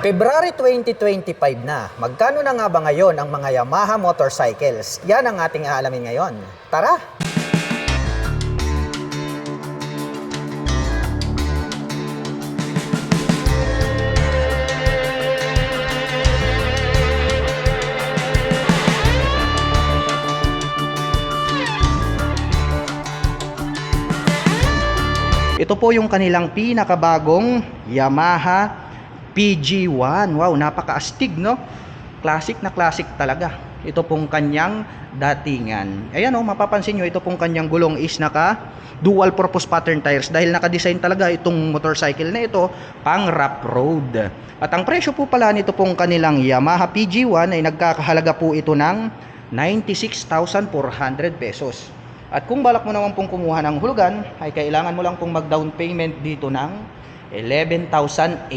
February 2025 na. Magkano na nga ba ngayon ang mga Yamaha motorcycles? Yan ang ating aalamin ngayon. Tara! Ito po yung kanilang pinakabagong Yamaha PG1. Wow, napaka-astig, no? Classic na classic talaga. Ito pong kanyang datingan. Ayan, oh, mapapansin nyo, ito pong kanyang gulong is naka dual purpose pattern tires dahil naka-design talaga itong motorcycle na ito pang rough road. At ang presyo po pala nito pong kanilang Yamaha PG1 ay nagkakahalaga po ito ng 96,400 pesos. At kung balak mo naman pong kumuha ng hulugan, ay kailangan mo lang pong mag-down payment dito ng 11,800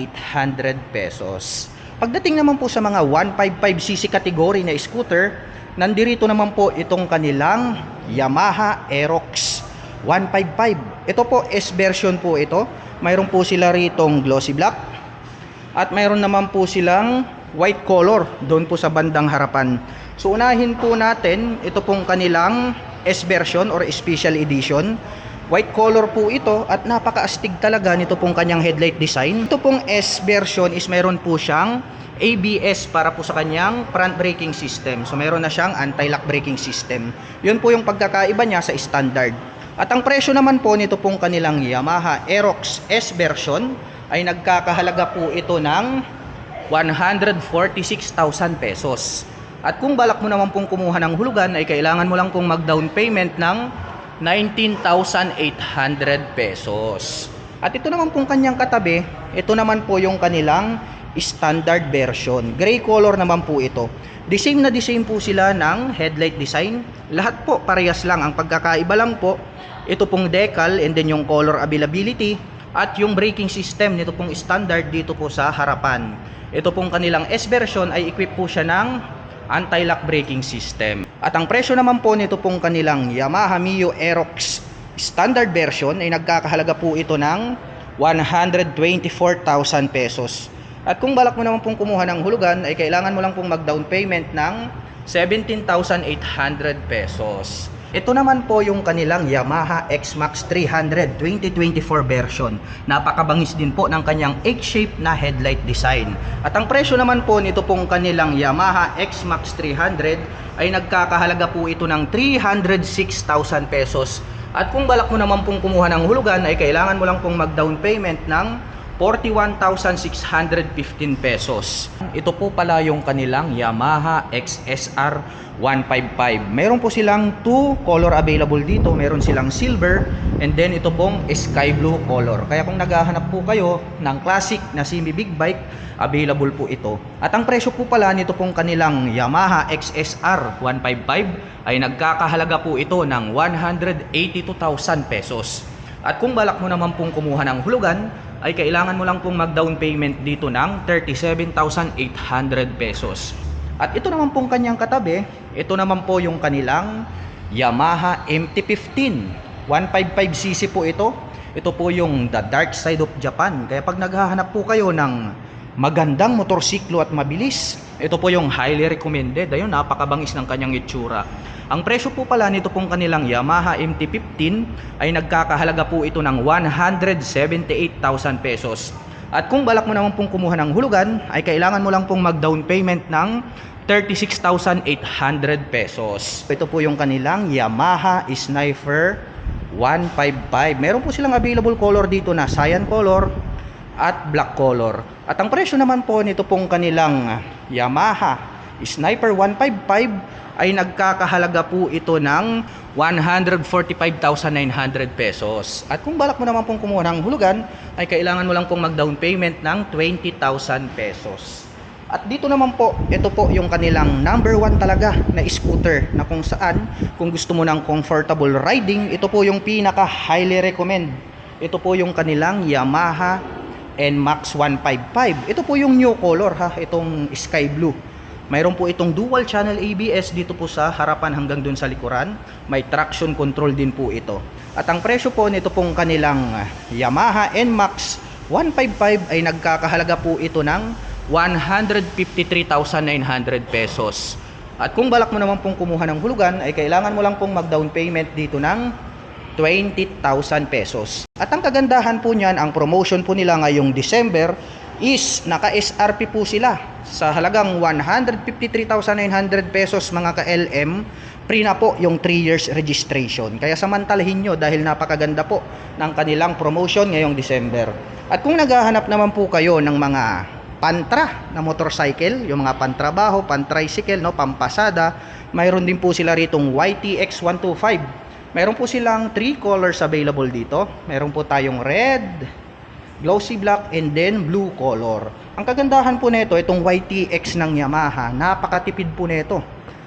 pesos. Pagdating naman po sa mga 155cc category na scooter, nandirito naman po itong kanilang Yamaha Aerox 155. Ito po S version po ito. Mayroon po sila ritong glossy black at mayroon naman po silang white color doon po sa bandang harapan. So unahin po natin ito pong kanilang S version or special edition. White color po ito at napaka-astig talaga nito pong kanyang headlight design. Ito pong S version is mayroon po siyang ABS para po sa kanyang front braking system. So mayroon na siyang anti-lock braking system. Yun po yung pagkakaiba niya sa standard. At ang presyo naman po nito pong kanilang Yamaha Aerox S version ay nagkakahalaga po ito ng 146,000 pesos. At kung balak mo naman pong kumuha ng hulugan ay kailangan mo lang pong mag-down payment ng 19,800 pesos. At ito naman pong kanyang katabi, ito naman po yung kanilang standard version. Gray color naman po ito. The same po sila ng headlight design. Lahat po parehas lang. Ang pagkakaiba lang po, ito pong decal and then yung color availability at yung braking system nito pong standard dito po sa harapan. Ito pong kanilang S version ay equip po siya ng anti-lock braking system. At ang presyo naman po nito pong kanilang Yamaha Mio Aerox standard version ay nagkakahalaga po ito ng 124,000 pesos. At kung balak mo naman pong kumuha ng hulugan ay kailangan mo lang pong mag-down payment ng 17,800 pesos. Ito naman po yung kanilang Yamaha X-Max 300 2024 version. Napakabangis din po ng kanyang egg-shape na headlight design. At ang presyo naman po nito pong kanilang Yamaha X-Max 300 ay nagkakahalaga po ito ng 306,000 pesos. At kung balak mo naman pong kumuha ng hulugan ay kailangan mo lang pong mag-down payment ng 41,615 pesos. Ito po pala yung kanilang Yamaha XSR 155. Meron po silang 2 color available dito. Meron silang silver and then ito pong sky blue color. Kaya kung naghahanap po kayo ng classic na semi big bike, available po ito. At ang presyo po pala nito pong kanilang Yamaha XSR 155 ay nagkakahalaga po ito ng 182,000 pesos. At kung balak mo naman pong kumuha ng hulugan, ay kailangan mo lang pong mag-down payment dito ng 37,800 pesos. At ito naman pong kanyang katabi, ito naman po yung kanilang Yamaha MT-15. 155cc po ito. Ito po yung the dark side of Japan. Kaya pag naghahanap po kayo ng magandang motorsiklo at mabilis, ito po yung highly recommended. Ayun, napakabangis ng kanyang itsura. Ang presyo po pala nito pong kanilang Yamaha MT-15 ay nagkakahalaga po ito ng 178,000 pesos. At kung balak mo naman pong kumuha ng hulugan, ay kailangan mo lang pong mag-down payment ng 36,800 pesos. Ito po yung kanilang Yamaha Sniper 155. Meron po silang available color dito na cyan color at black color. At ang presyo naman po nito pong kanilang Yamaha Sniper 155 ay nagkakahalaga po ito ng 145,900 pesos. At kung balak mo naman pong kumuha ng hulugan, ay kailangan mo lang pong mag-down payment ng 20,000 pesos. At dito naman po, ito po yung kanilang number 1 talaga na scooter na kung saan, kung gusto mo ng comfortable riding, ito po yung pinaka highly recommend. Ito po yung kanilang Yamaha NMAX 155. Ito po yung new color ha, itong sky blue. Mayroon po itong dual channel ABS dito po sa harapan hanggang dun sa likuran. May traction control din po ito. At ang presyo po nito pong kanilang Yamaha NMAX 155 ay nagkakahalaga po ito ng 153,900 pesos. At kung balak mo naman pong kumuha ng hulugan, ay kailangan mo lang pong mag-down payment dito ng 20,000 pesos. At ang kagandahan po niyan, ang promotion po nila ngayong December is naka-SRP po sila sa halagang 153,900 pesos mga ka-LM. Free na po yung 3 years registration. Kaya samantalahin nyo dahil napakaganda po ng kanilang promotion ngayong December. At kung naghahanap naman po kayo ng mga pantra na motorcycle, yung mga pantrabaho, pantricycle, no, pampasada, mayroon din po sila ritong YTX 125. Mayroon po silang 3 colors available dito. Mayroon po tayong red, glossy black, and then blue color. Ang kagandahan po nito, itong YTX ng Yamaha, napakatipid po nito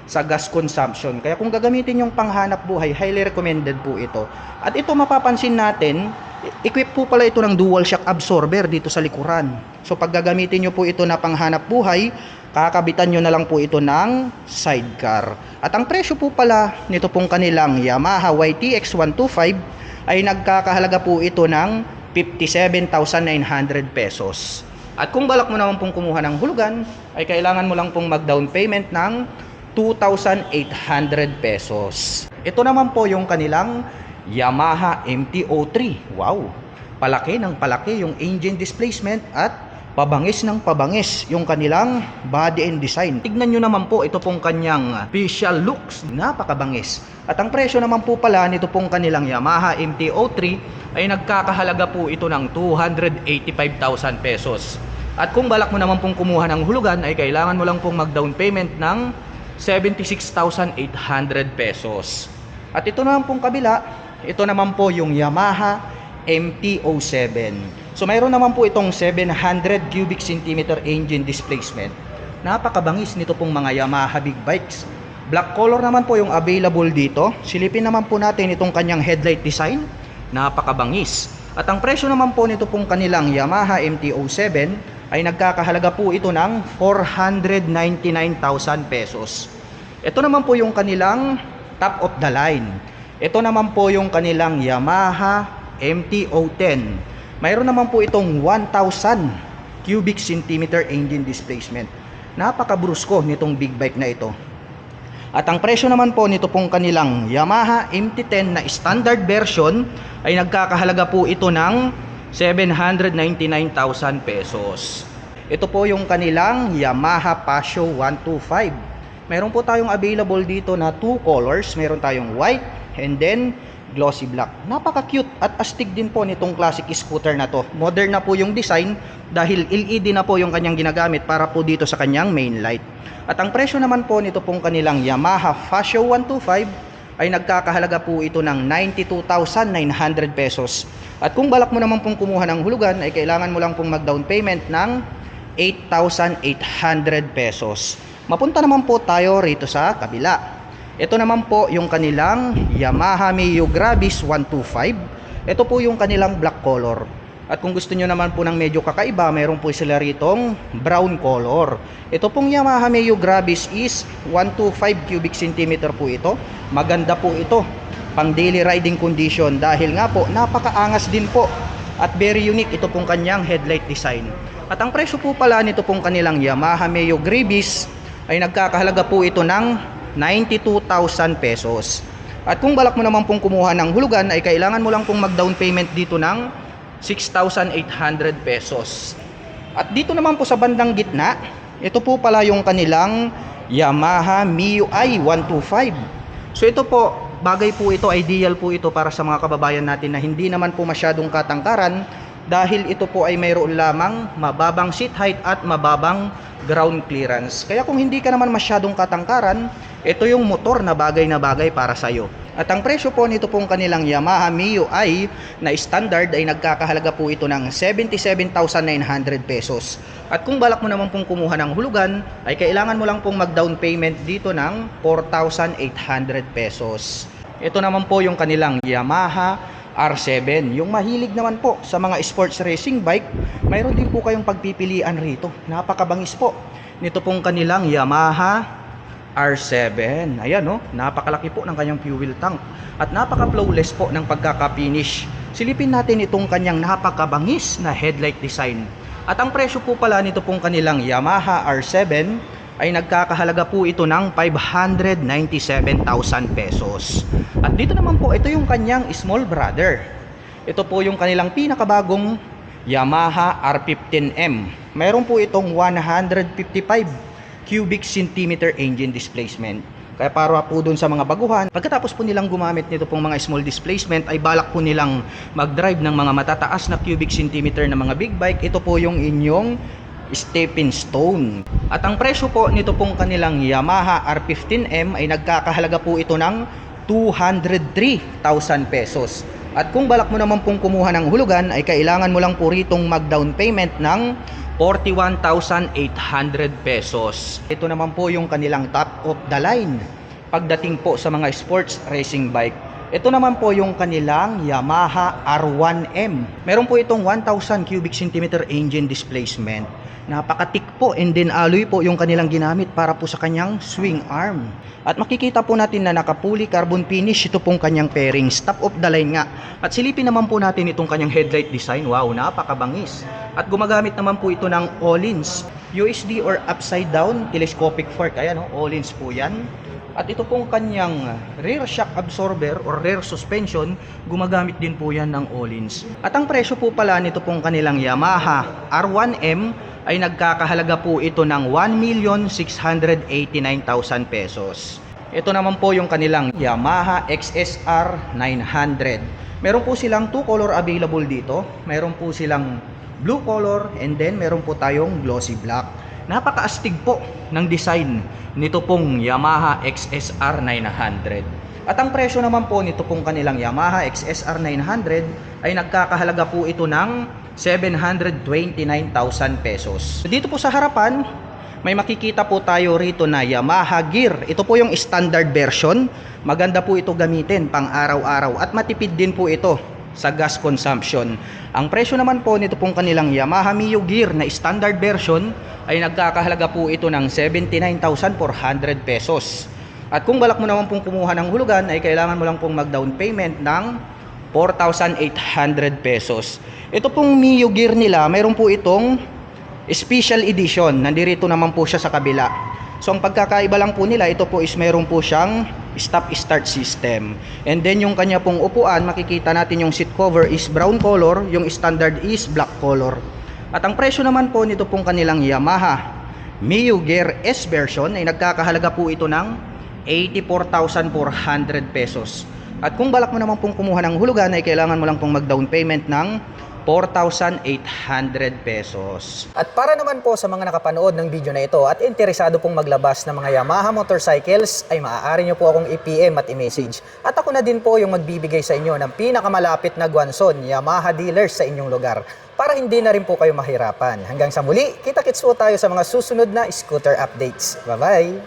sa gas consumption. Kaya kung gagamitin yung panghanap buhay, highly recommended po ito. At ito mapapansin natin, equip po pala ito ng dual shock absorber dito sa likuran. So pag gagamitin nyo po ito na panghanap buhay, kakabitan nyo na lang po ito ng sidecar. At ang presyo po pala nito pong kanilang Yamaha YTX 125 ay nagkakahalaga po ito ng 57,900 pesos. At kung balak mo naman pong kumuha ng hulugan, ay kailangan mo lang pong mag-down payment ng 2,800 pesos. Ito naman po yung kanilang Yamaha MT-03. Wow! Palaki ng palaki yung engine displacement at pabangis ng pabangis yung kanilang body and design. Tignan nyo naman po ito pong kanyang visual looks. Napakabangis. At ang presyo naman po pala nito pong kanilang Yamaha MT-03 ay nagkakahalaga po ito ng 285,000 pesos. At kung balak mo naman pong kumuha ng hulugan ay kailangan mo lang pong mag-down payment ng 76,800 pesos. At ito naman pong kabila, ito naman po yung Yamaha MT-07. So mayroon naman po itong 700 cubic centimeter engine displacement. Napakabangis nito pong mga Yamaha big bikes. Black color naman po yung available dito. Silipin naman po natin itong kanyang headlight design. Napakabangis. At ang presyo naman po nito pong kanilang Yamaha MT-07 ay nagkakahalaga po ito ng 499,000 pesos. Ito naman po yung kanilang top of the line. Ito naman po yung kanilang Yamaha MT-010. Mayroon naman po itong 1,000 cubic centimeter engine displacement. Napakabrusko nitong big bike na ito. At ang presyo naman po nito pong kanilang Yamaha MT-10 na standard version ay nagkakahalaga po ito ng 799,000 pesos. Ito po yung kanilang Yamaha Paseo 125. Meron po tayong available dito na 2 colors. Meron tayong white and then glossy black. Napaka-cute at astig din po nitong classic scooter na to. Modern na po yung design dahil LED na po yung kanyang ginagamit para po dito sa kanyang main light. At ang presyo naman po nito pong kanilang Yamaha Paseo 125 ay nagkakahalaga po ito ng 92,900 pesos. At kung balak mo naman pong kumuha ng hulugan ay kailangan mo lang pong mag-down payment ng 8,800 pesos. Mapunta naman po tayo rito sa kabila. Ito naman po yung kanilang Yamaha Mio Gravis 125. Ito po yung kanilang black color. At kung gusto nyo naman po ng medyo kakaiba, mayroon po sila ritong brown color. Ito pong Yamaha Mio Gravis is 125 cubic centimeter po ito. Maganda po ito pang daily riding condition dahil nga po napakaangas din po at very unique ito pong kanyang headlight design. At ang presyo po pala nito pong kanilang Yamaha Mio Gravis ay nagkakahalaga po ito ng 92,000 pesos. At kung balak mo naman pong kumuha ng hulugan ay kailangan mo lang pong mag-down payment dito ng 6,800 pesos. At dito naman po sa bandang gitna, ito po pala yung kanilang Yamaha Mio i 125. So ito po, bagay po ito, ideal po ito para sa mga kababayan natin na hindi naman po masyadong katangkaran dahil ito po ay mayroon lamang mababang seat height at mababang ground clearance. Kaya kung hindi ka naman masyadong katangkaran, ito yung motor na bagay para sa iyo. At ang presyo po nito pong kanilang Yamaha Mio i na standard ay nagkakahalaga po ito ng 77,900 pesos. At kung balak mo naman pong kumuha ng hulugan, ay kailangan mo lang pong mag-down payment dito ng 4,800 pesos. Ito naman po yung kanilang Yamaha R7. Yung mahilig naman po sa mga sports racing bike, mayroon din po kayong pagpipilian rito. Napakabangis po nito pong kanilang Yamaha R7. Ayan, no? Napakalaki po ng kanyang fuel tank at napaka-flawless po ng pagkaka-finish. Silipin natin itong kanyang napakabangis na headlight design. At ang presyo po pala nito pong kanilang Yamaha R7 ay nagkakahalaga po ito ng 597,000 pesos. At dito naman po, ito yung kanyang small brother. Ito po yung kanilang pinakabagong Yamaha R15M. Meron po itong 155 cubic centimeter engine displacement. Kaya para po dun sa mga baguhan, pagkatapos po nilang gumamit nito pong mga small displacement, ay balak po nilang mag-drive ng mga matataas na cubic centimeter na mga big bike. Ito po yung inyong stepping stone. At ang presyo po nito pong kanilang Yamaha R15M ay nagkakahalaga po ito ng 203,000 pesos. At kung balak mo naman pong kumuha ng hulugan, ay kailangan mo lang po ritong mag-down payment ng 41,800 pesos. Ito naman po yung kanilang top of the line pagdating po sa mga sports racing bike. Ito naman po yung kanilang Yamaha R1M. Meron po itong 1,000 cubic centimeter engine displacement. Napakatik po, and then alloy po yung kanilang ginamit para po sa kanyang swing arm. At makikita po natin na nakapuli carbon finish ito pong kanyang fairings, top of the line nga. At silipin naman po natin itong kanyang headlight design. Wow, napakabangis. At gumagamit naman po ito ng Öhlins USD or upside down telescopic fork. Ayan, Öhlins po yan. At ito pong kanyang rear shock absorber or rear suspension, gumagamit din po yan ng Öhlins. At ang presyo po pala nito pong kanilang Yamaha R1M ay nagkakahalaga po ito ng 1,689,000 pesos. Ito naman po yung kanilang Yamaha XSR 900. Meron po silang 2 color available dito. Meron po silang blue color, and then meron po tayong glossy black. Napakaastig po ng design nito pong Yamaha XSR 900. At ang presyo naman po nito pong kanilang Yamaha XSR 900 ay nagkakahalaga po ito ng 729,000 pesos. Dito po sa harapan, may makikita po tayo rito na Yamaha Gear. Ito po yung standard version. Maganda po ito gamitin pang araw-araw at matipid din po ito sa gas consumption. Ang presyo naman po nito pong kanilang Yamaha Mio Gear na standard version ay nagkakahalaga po ito ng 79,400 pesos. At kung balak mo naman pong kumuha ng hulugan, ay kailangan mo lang pong mag-down payment ng 4,800 pesos. Ito pong Mio Gear nila, mayroon po itong special edition. Nandirito naman po siya sa kabila. So ang pagkakaiba lang po nila, ito po is mayroon po siyang stop start system. And then yung kanya pong upuan, makikita natin yung seat cover is brown color, yung standard is black color. At ang presyo naman po nito pong kanilang Yamaha Mio Gear S version ay nagkakahalaga po ito ng 84,400 pesos. At kung balak mo naman pong kumuha ng hulugan, ay kailangan mo lang pong mag-down payment ng 4,800 pesos. At para naman po sa mga nakapanood ng video na ito at interesado pong maglabas ng mga Yamaha motorcycles, ay maaari nyo po akong i-PM at i-message. At ako na din po yung magbibigay sa inyo ng pinakamalapit na Guanzon Yamaha dealers sa inyong lugar, para hindi na rin po kayo mahirapan. Hanggang sa muli, kita-kits po tayo sa mga susunod na scooter updates. Bye-bye!